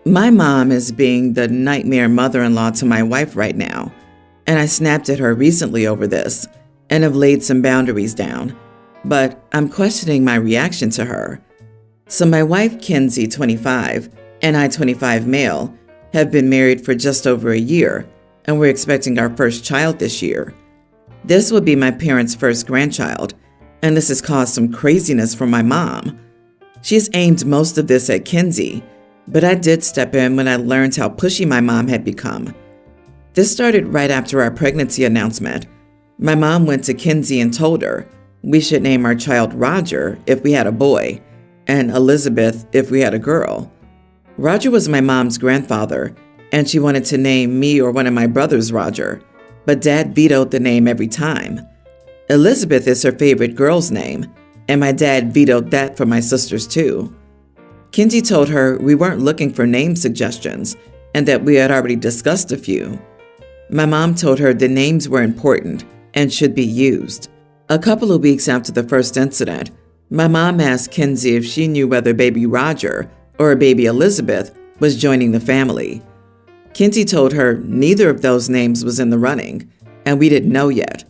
My mom is being the nightmare mother-in-law to my wife right now, and I snapped at her recently over this and have laid some boundaries down, but I'm questioning my reaction to her. So my wife, Kenzie, 25, and I, 25 male, have been married for just over a year, and we're expecting our first child this year. This will be my parents' first grandchild, and this has caused some craziness from my mom. She's aimed most of this at Kenzie, but I did step in when I learned how pushy my mom had become. This started right after our pregnancy announcement. My mom went to Kenzie and told her we should name our child Roger if we had a boy, and Elizabeth if we had a girl. Roger was my mom's grandfather, and she wanted to name me or one of my brothers Roger, but Dad vetoed the name every time. Elizabeth is her favorite girl's name, and my dad vetoed that for my sisters too. Kenzie told her we weren't looking for name suggestions and that we had already discussed a few. My mom told her the names were important and should be used. A couple of weeks after the first incident, my mom asked Kenzie if she knew whether baby Roger or baby Elizabeth was joining the family. Kenzie told her neither of those names was in the running, and we didn't know yet.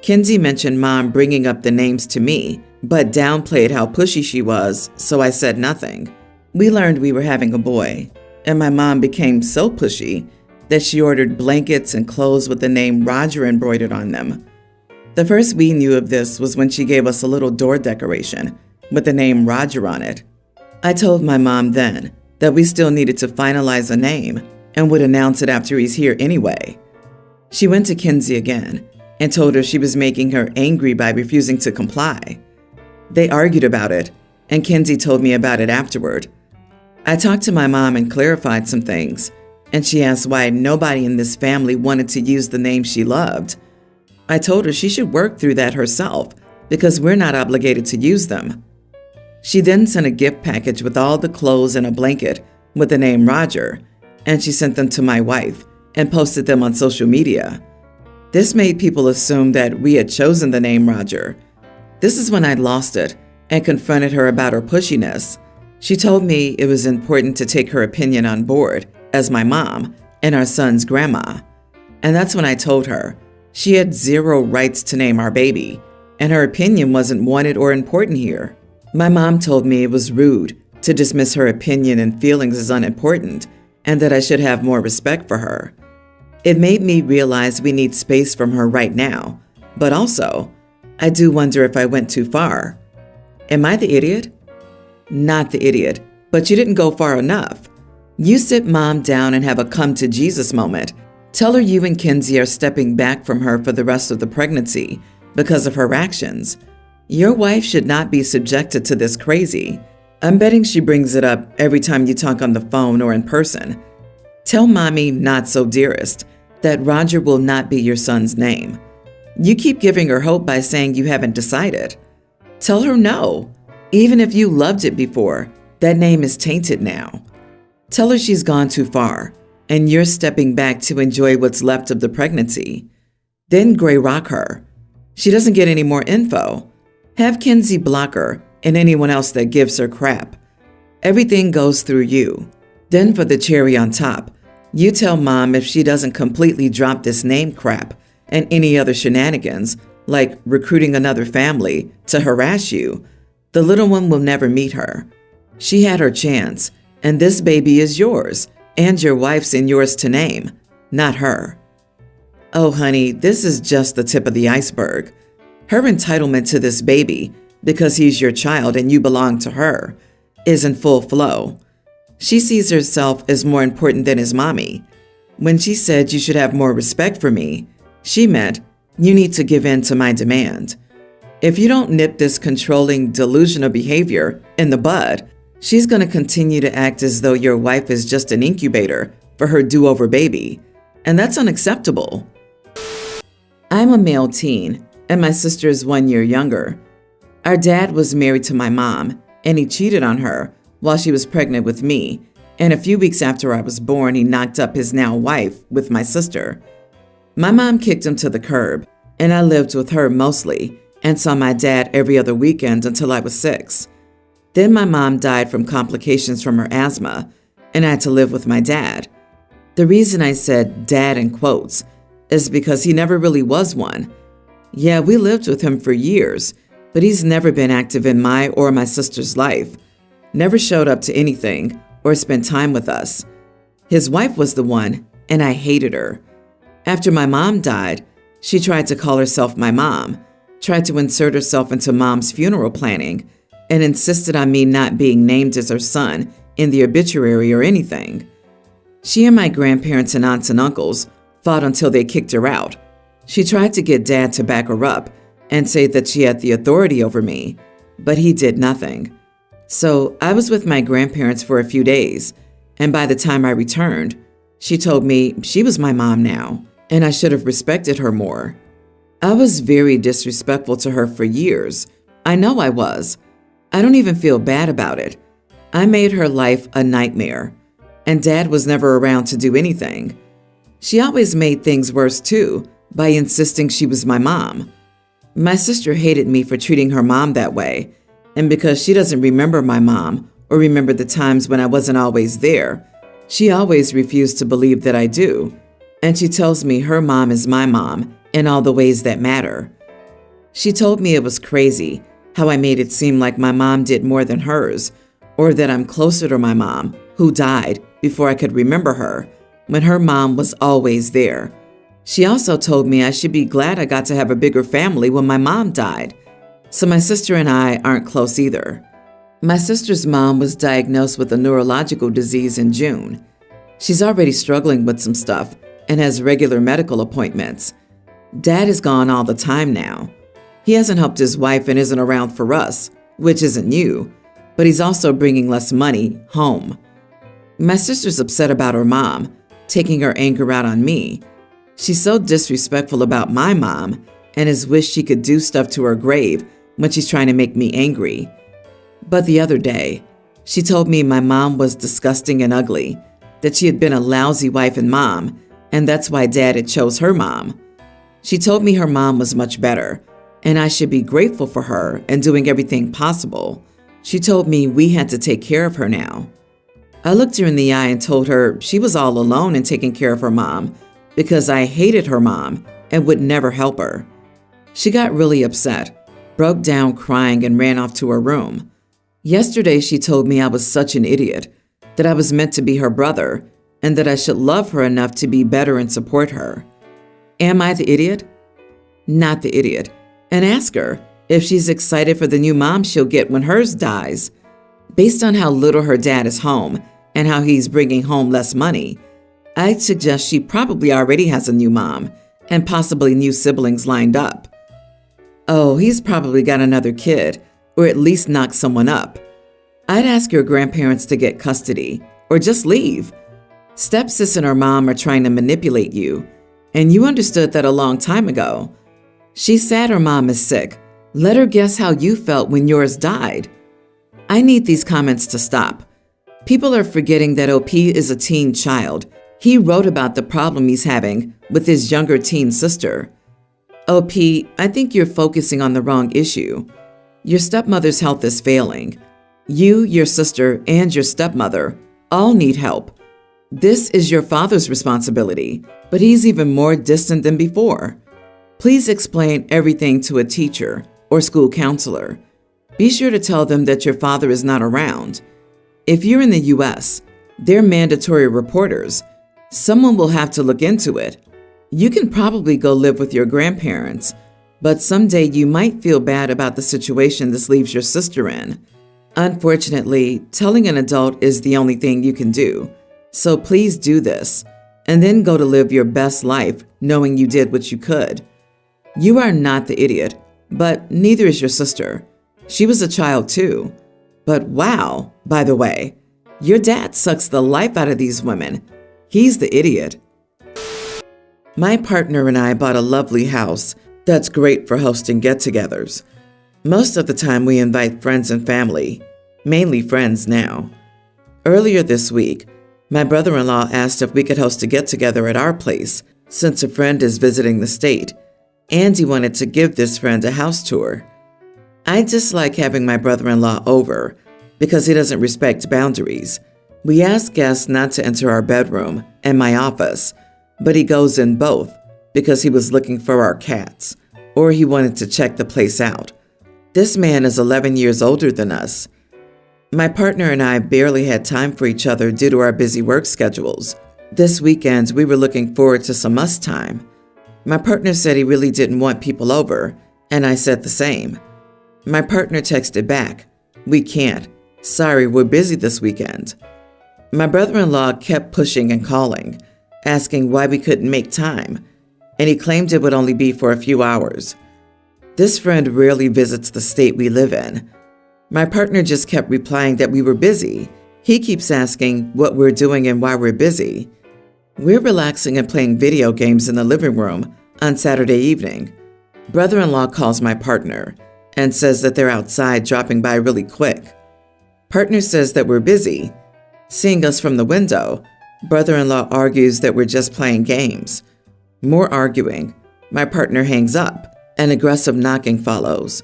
Kenzie mentioned Mom bringing up the names to me, but downplayed how pushy she was, so I said nothing. We learned we were having a boy, and my mom became so pushy that she ordered blankets and clothes with the name Roger embroidered on them. The first we knew of this was when she gave us a little door decoration with the name Roger on it. I told my mom then that we still needed to finalize a name and would announce it after he's here anyway. She went to Kenzie again and told her she was making her angry by refusing to comply. They argued about it, and Kenzie told me about it afterward. I talked to my mom and clarified some things, and she asked why nobody in this family wanted to use the name she loved. I told her she should work through that herself because we're not obligated to use them. She then sent a gift package with all the clothes and a blanket with the name Roger, and she sent them to my wife and posted them on social media. This made people assume that we had chosen the name Roger. This is when I lost it and confronted her about her pushiness. She told me it was important to take her opinion on board as my mom and our son's grandma. And that's when I told her she had zero rights to name our baby, and her opinion wasn't wanted or important here. My mom told me it was rude to dismiss her opinion and feelings as unimportant, and that I should have more respect for her. It made me realize we need space from her right now, but also, I do wonder if I went too far. Am I the idiot? Not the idiot, but you didn't go far enough. You sit Mom down and have a come to Jesus moment. Tell her you and Kenzie are stepping back from her for the rest of the pregnancy because of her actions. Your wife should not be subjected to this crazy. I'm betting she brings it up every time you talk on the phone or in person. Tell Mommy, not so dearest, that Roger will not be your son's name. You keep giving her hope by saying you haven't decided. Tell her no. Even if you loved it before, that name is tainted now. Tell her she's gone too far, and you're stepping back to enjoy what's left of the pregnancy. Then gray rock her. She doesn't get any more info. Have Kenzie block her and anyone else that gives her crap. Everything goes through you. Then for the cherry on top, you tell Mom if she doesn't completely drop this name crap and any other shenanigans, like recruiting another family to harass you, the little one will never meet her. She had her chance, and this baby is yours, and your wife's and yours to name, not her. Oh, honey, this is just the tip of the iceberg. Her entitlement to this baby, because he's your child and you belong to her, is in full flow. She sees herself as more important than his mommy. When she said you should have more respect for me, she meant you need to give in to my demand. If you don't nip this controlling, delusional behavior in the bud, she's going to continue to act as though your wife is just an incubator for her do-over baby, and that's unacceptable. I'm a male teen, and my sister is 1 year younger. Our dad was married to my mom, and he cheated on her while she was pregnant with me, and a few weeks after I was born, he knocked up his now wife with my sister. My mom kicked him to the curb, and I lived with her mostly and saw my dad every other weekend until I was 6. Then my mom died from complications from her asthma, and I had to live with my dad. The reason I said dad in quotes is because he never really was one. Yeah, we lived with him for years, but he's never been active in my or my sister's life, never showed up to anything or spent time with us. His wife was the one, and I hated her. After my mom died, she tried to call herself my mom, tried to insert herself into mom's funeral planning, and insisted on me not being named as her son in the obituary or anything. She and my grandparents and aunts and uncles fought until they kicked her out. She tried to get Dad to back her up and say that she had the authority over me, but he did nothing. So I was with my grandparents for a few days, and by the time I returned, she told me she was my mom now, and I should have respected her more. I was very disrespectful to her for years. I know I was. I don't even feel bad about it. I made her life a nightmare, and Dad was never around to do anything. She always made things worse too by insisting she was my mom. My sister hated me for treating her mom that way, and because she doesn't remember my mom or remember the times when I wasn't always there, she always refused to believe that I do, and she tells me her mom is my mom in all the ways that matter. She told me it was crazy how I made it seem like my mom did more than hers, or that I'm closer to my mom, who died before I could remember her, when her mom was always there. She also told me I should be glad I got to have a bigger family when my mom died, so my sister and I aren't close either. My sister's mom was diagnosed with a neurological disease in June. She's already struggling with some stuff and has regular medical appointments. Dad is gone all the time now. He hasn't helped his wife and isn't around for us, which isn't new, but he's also bringing less money home. My sister's upset about her mom, taking her anger out on me. She's so disrespectful about my mom and has wished she could do stuff to her grave when she's trying to make me angry. But the other day, she told me my mom was disgusting and ugly, that she had been a lousy wife and mom, and that's why Dad had chose her mom. She told me her mom was much better, and I should be grateful for her and doing everything possible. She told me we had to take care of her now. I looked her in the eye and told her she was all alone in taking care of her mom because I hated her mom and would never help her. She got really upset, broke down crying, and ran off to her room. Yesterday, she told me I was such an idiot, that I was meant to be her brother, and that I should love her enough to be better and support her. Am I the idiot? Not the idiot. And ask her if she's excited for the new mom she'll get when hers dies. Based on how little her dad is home and how he's bringing home less money, I'd suggest she probably already has a new mom and possibly new siblings lined up. Oh, he's probably got another kid, or at least knocked someone up. I'd ask your grandparents to get custody, or just leave. Stepsis and her mom are trying to manipulate you, and you understood that a long time ago. She's sad her mom is sick. Let her guess how you felt when yours died. I need these comments to stop. People are forgetting that OP is a teen child. He wrote about the problem he's having with his younger teen sister. OP, I think you're focusing on the wrong issue. Your stepmother's health is failing. You, your sister, and your stepmother all need help. This is your father's responsibility, but he's even more distant than before. Please explain everything to a teacher or school counselor. Be sure to tell them that your father is not around. If you're in the U.S., they're mandatory reporters. Someone will have to look into it. You can probably go live with your grandparents, but someday you might feel bad about the situation this leaves your sister in. Unfortunately, telling an adult is the only thing you can do. So please do this, and then go to live your best life knowing you did what you could. You are not the idiot, but neither is your sister. She was a child too. But wow, by the way, your dad sucks the life out of these women. He's the idiot. My partner and I bought a lovely house that's great for hosting get-togethers. Most of the time we invite friends and family, mainly friends now. Earlier this week, my brother-in-law asked if we could host a get-together at our place since a friend is visiting the state, and he wanted to give this friend a house tour. I dislike having my brother-in-law over because he doesn't respect boundaries. We ask guests not to enter our bedroom and my office, but he goes in both because he was looking for our cats, or he wanted to check the place out. This man is 11 years older than us. My partner and I barely had time for each other due to our busy work schedules. This weekend, we were looking forward to some us time. My partner said he really didn't want people over, and I said the same. My partner texted back, "We can't. Sorry, we're busy this weekend." My brother-in-law kept pushing and calling, asking why we couldn't make time, and he claimed it would only be for a few hours. This friend rarely visits the state we live in. My partner just kept replying that we were busy. He keeps asking what we're doing and why we're busy. We're relaxing and playing video games in the living room on Saturday evening. Brother-in-law calls my partner and says that they're outside dropping by really quick. Partner says that we're busy. Seeing us from the window, brother-in-law argues that we're just playing games. More arguing. My partner hangs up, and aggressive knocking follows.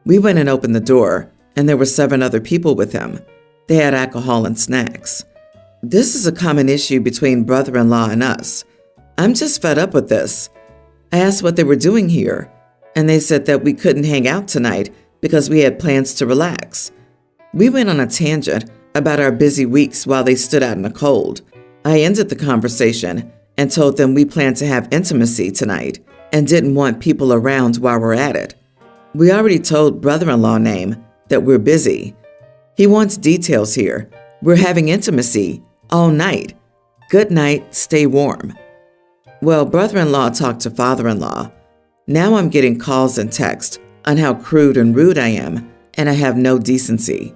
We went and opened the door, and there were 7 other people with him. They had alcohol and snacks. This is a common issue between brother-in-law and us. I'm just fed up with this. I asked what they were doing here, and they said that we couldn't hang out tonight because we had plans to relax. We went on a tangent about our busy weeks while they stood out in the cold. I ended the conversation and told them we planned to have intimacy tonight and didn't want people around while we're at it. We already told brother-in-law name that we're busy. He wants details here. We're having intimacy all night. Good night, stay warm. Well, brother-in-law talked to father-in-law. Now I'm getting calls and texts on how crude and rude I am, and I have no decency.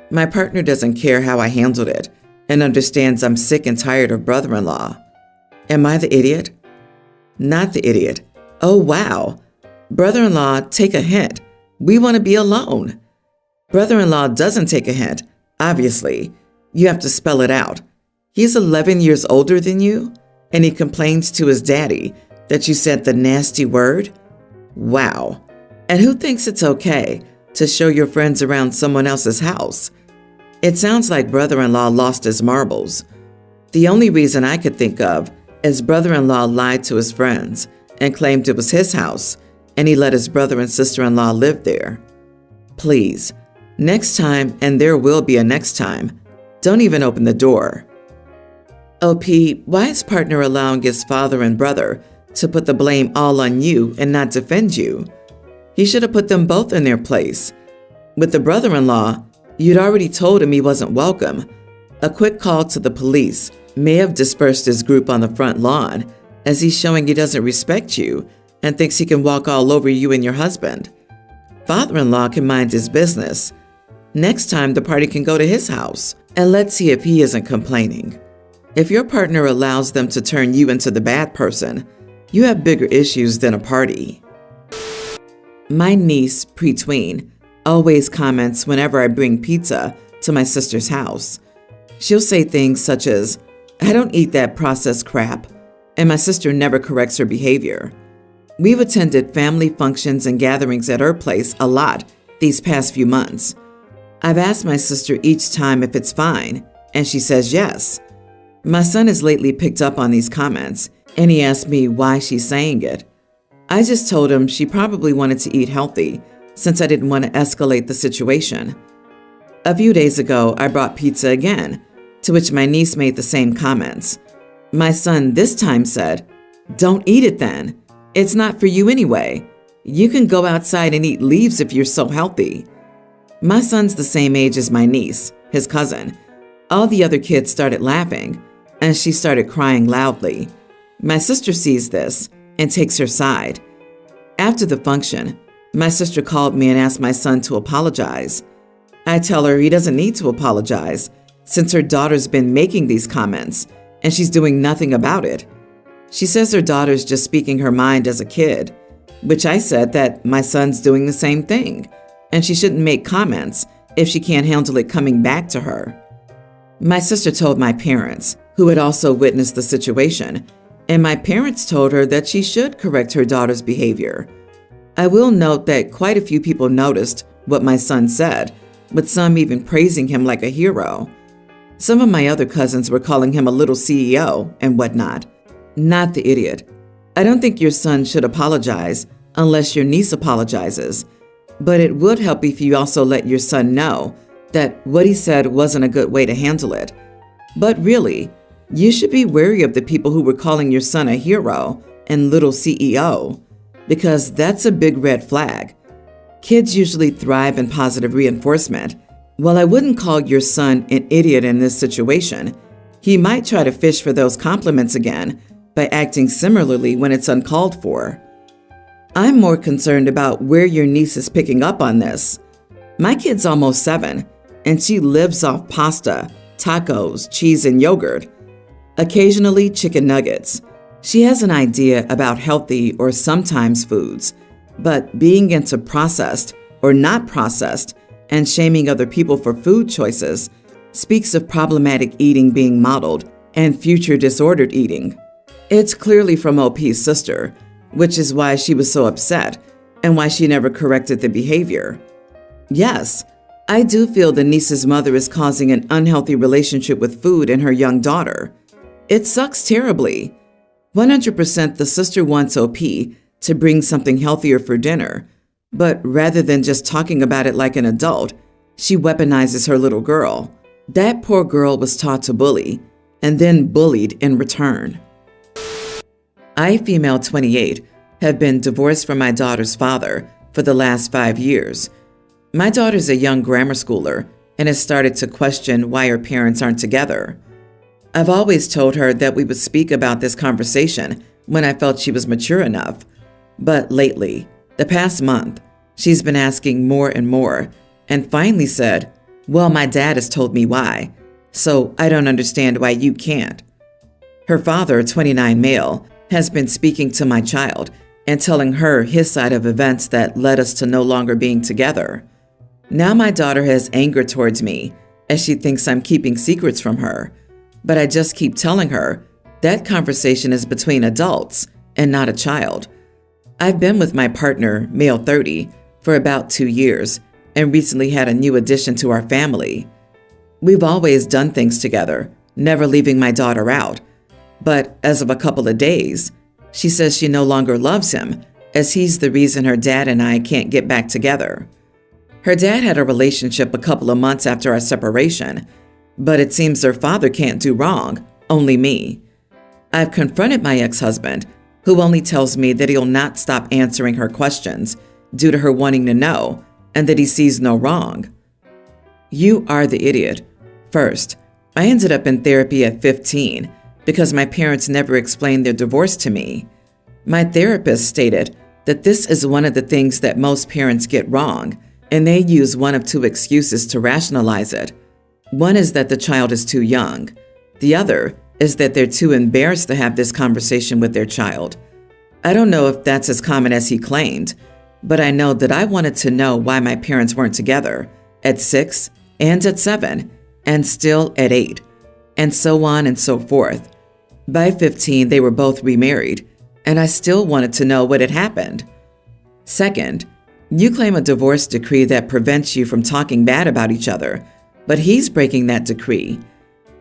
My partner doesn't care how I handled it and understands I'm sick and tired of brother-in-law. Am I the idiot? Not the idiot. Oh, wow. Brother-in-law, take a hint. We want to be alone. Brother-in-law doesn't take a hint, obviously. You have to spell it out. He's 11 years older than you, and he complains to his daddy that you said the nasty word? Wow. And who thinks it's okay to show your friends around someone else's house? It sounds like brother-in-law lost his marbles. The only reason I could think of is brother-in-law lied to his friends and claimed it was his house, and he let his brother and sister-in-law live there. Please, next time, and there will be a next time, don't even open the door. OP, why is partner allowing his father and brother to put the blame all on you and not defend you? He should have put them both in their place. With the brother-in-law, you'd already told him he wasn't welcome. A quick call to the police may have dispersed his group on the front lawn, as he's showing he doesn't respect you and thinks he can walk all over you and your husband. Father-in-law can mind his business. Next time, the party can go to his house, and let's see if he isn't complaining. If your partner allows them to turn you into the bad person, you have bigger issues than a party. My niece, pre-tween, always comments whenever I bring pizza to my sister's house. She'll say things such as, "I don't eat that processed crap," and my sister never corrects her behavior. We've attended family functions and gatherings at her place a lot these past few months. I've asked my sister each time if it's fine, and she says yes. My son has lately picked up on these comments, and he asked me why she's saying it. I just told him she probably wanted to eat healthy, since I didn't want to escalate the situation. A few days ago, I brought pizza again, to which my niece made the same comments. My son this time said, "Don't eat it then. It's not for you anyway. You can go outside and eat leaves if you're so healthy." My son's the same age as my niece, his cousin. All the other kids started laughing, and she started crying loudly. My sister sees this and takes her side. After the function, my sister called me and asked my son to apologize. I tell her he doesn't need to apologize, since her daughter's been making these comments, and she's doing nothing about it. She says her daughter's just speaking her mind as a kid, which I said that my son's doing the same thing, and she shouldn't make comments if she can't handle it coming back to her. My sister told my parents, who had also witnessed the situation, and my parents told her that she should correct her daughter's behavior. I will note that quite a few people noticed what my son said, with some even praising him like a hero. Some of my other cousins were calling him a little CEO and whatnot. Not the idiot. I don't think your son should apologize unless your niece apologizes, but it would help if you also let your son know that what he said wasn't a good way to handle it. But really, you should be wary of the people who were calling your son a hero and little CEO, because that's a big red flag. Kids usually thrive in positive reinforcement. While I wouldn't call your son an idiot in this situation, he might try to fish for those compliments again by acting similarly when it's uncalled for. I'm more concerned about where your niece is picking up on this. My kid's almost 7, and she lives off pasta, tacos, cheese, and yogurt. Occasionally chicken nuggets. She has an idea about healthy or sometimes foods, but being into processed or not processed and shaming other people for food choices speaks of problematic eating being modeled and future disordered eating. It's clearly from OP's sister, which is why she was so upset and why she never corrected the behavior. Yes, I do feel the niece's mother is causing an unhealthy relationship with food in her young daughter. It sucks terribly. 100% the sister wants OP to bring something healthier for dinner, but rather than just talking about it like an adult, she weaponizes her little girl. That poor girl was taught to bully, and then bullied in return. I, female 28, have been divorced from my daughter's father for the last 5 years. My daughter's a young grammar schooler and has started to question why her parents aren't together. I've always told her that we would speak about this conversation when I felt she was mature enough. But lately, the past month, she's been asking more and more and finally said, "Well, my dad has told me why, so I don't understand why you can't." Her father, 29 male, has been speaking to my child and telling her his side of events that led us to no longer being together. Now my daughter has anger towards me as she thinks I'm keeping secrets from her, but I just keep telling her that conversation is between adults and not a child. I've been with my partner, male 30, for about 2 years and recently had a new addition to our family. We've always done things together, never leaving my daughter out. But as of a couple of days, she says she no longer loves him, as he's the reason her dad and I can't get back together. Her dad had a relationship a couple of months after our separation, but it seems their father can't do wrong, only me. I've confronted my ex-husband, who only tells me that he'll not stop answering her questions due to her wanting to know, and that he sees no wrong. You are the idiot. First, I ended up in therapy at 15 because my parents never explained their divorce to me. My therapist stated that this is one of the things that most parents get wrong, and they use one of 2 excuses to rationalize it. One is that the child is too young. The other is that they're too embarrassed to have this conversation with their child. I don't know if that's as common as he claimed, but I know that I wanted to know why my parents weren't together at 6 and at 7 and still at 8, and so on and so forth. By 15, they were both remarried, and I still wanted to know what had happened. Second, you claim a divorce decree that prevents you from talking bad about each other, but he's breaking that decree.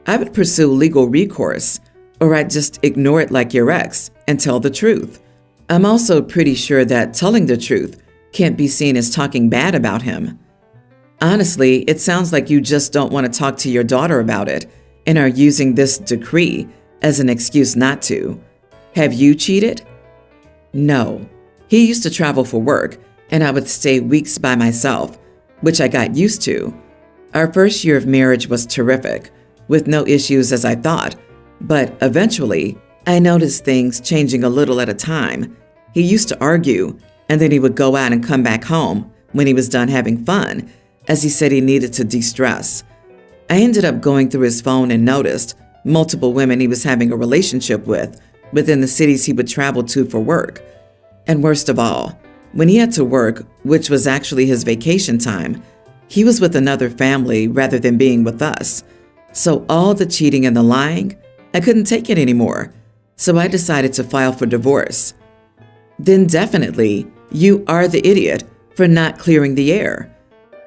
I would pursue legal recourse, or I'd just ignore it like your ex and tell the truth. I'm also pretty sure that telling the truth can't be seen as talking bad about him. Honestly, it sounds like you just don't want to talk to your daughter about it and are using this decree as an excuse not to. Have you cheated? No. He used to travel for work, and I would stay weeks by myself, which I got used to. Our first year of marriage was terrific, with no issues as I thought, but eventually, I noticed things changing a little at a time. He used to argue, and then he would go out and come back home when he was done having fun, as he said he needed to de-stress. I ended up going through his phone and noticed multiple women he was having a relationship with within the cities he would travel to for work. And worst of all, when he had to work, which was actually his vacation time, he was with another family rather than being with us. So all the cheating and the lying, I couldn't take it anymore. So I decided to file for divorce. Then definitely, you are the idiot for not clearing the air.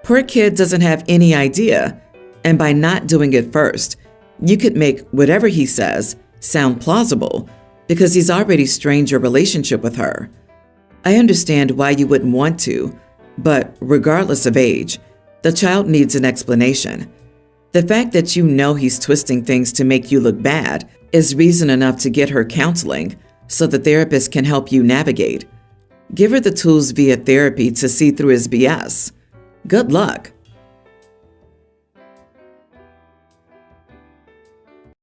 Poor kid doesn't have any idea, and by not doing it first, You could make whatever he says sound plausible because he's already strained your relationship with her. I understand why you wouldn't want to, but regardless of age, the child needs an explanation. The fact that you know he's twisting things to make you look bad is reason enough to get her counseling so the therapist can help you navigate. Give her the tools via therapy to see through his BS. Good luck.